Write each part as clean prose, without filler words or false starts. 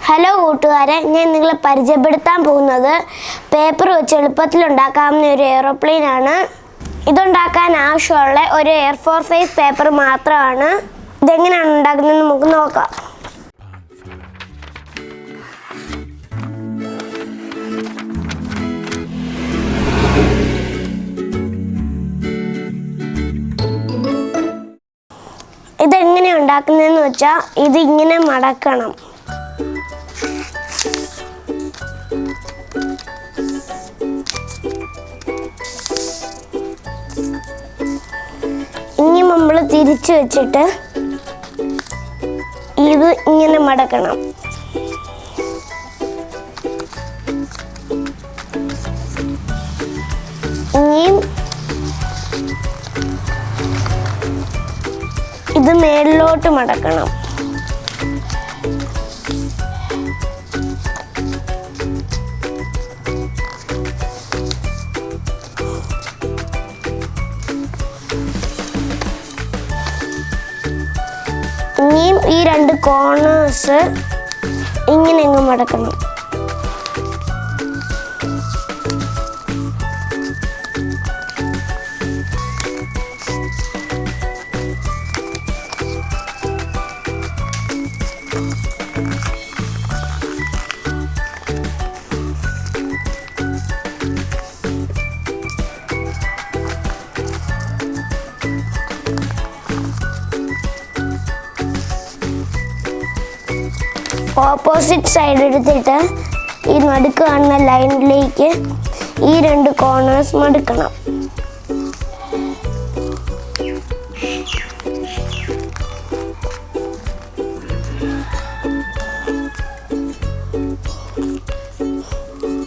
Hello കൂട്ടുകാരെ, ഞാൻ നിങ്ങളെ പരിചയപ്പെടുത്താൻ പോകുന്നത് പേപ്പർ വെച്ച് എളുപ്പത്തിൽ ഉണ്ടാക്കാവുന്ന ഒരു എയ്റോപ്ലെയിൻ ആണ്. ഇതുണ്ടാക്കാൻ ആവശ്യമുള്ള ഒരു A4 സൈസ് പേപ്പർ മാത്രമാണ്. ഇതെങ്ങനെയാണ് ഉണ്ടാക്കുന്നത് നമുക്ക് നോക്കാം. ഇതെങ്ങനെയാണ് ഉണ്ടാക്കുന്നതെന്ന് വെച്ചാൽ ഇതിങ്ങനെ മടക്കണം. ഇനി നമ്മൾ തിരിച്ചു വെച്ചിട്ട് ഇത് ഇങ്ങനെ മടക്കണം. ഇനിയും ഇത് മേളിലോട്ട് മടക്കണം. ഇനിയും ഈ രണ്ട് കോർണേഴ്സ് ഇങ്ങനെ അങ്ങ് മടക്കണം. ഓപ്പോസിറ്റ് സൈഡ് എടുത്തിട്ട് ഈ നടുക്ക് കാണുന്ന ലൈനിലേക്ക് ഈ രണ്ട് കോർണേഴ്സ് മടുക്കണം.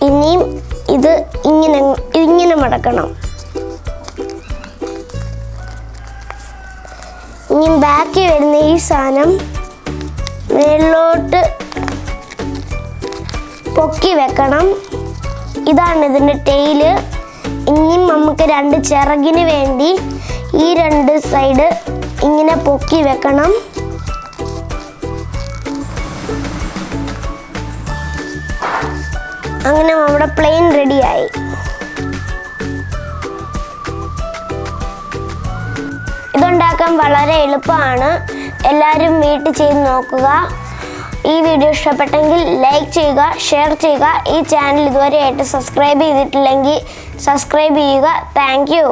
ഇനിയും ഇത് ഇങ്ങനെ മടക്കണം. ഇനി ബാക്കി വരുന്ന ഈ സാധനം മേളിലോട്ട് പൊക്കി വെക്കണം. ഇതാണ് ഇതിൻ്റെ ടെയില്. ഇനിയും നമുക്ക് രണ്ട് ചിറകിന് വേണ്ടി ഈ രണ്ട് സൈഡ് ഇങ്ങനെ പൊക്കി വെക്കണം. അങ്ങനെ നമ്മുടെ പ്ലെയിൻ റെഡിയായി. ഇതുണ്ടാക്കാൻ വളരെ എളുപ്പമാണ്. എല്ലാവരും വീട്ടിൽ ചെയ്ത് നോക്കുക. ഈ വീഡിയോ ഇഷ്ടപ്പെട്ടെങ്കിൽ ലൈക്ക് ചെയ്യുക, ഷെയർ ചെയ്യുക. ഈ ചാനൽ ഇതുവരെയായിട്ട് സബ്സ്ക്രൈബ് ചെയ്തിട്ടില്ലെങ്കിൽ സബ്സ്ക്രൈബ് ചെയ്യുക. Thank you.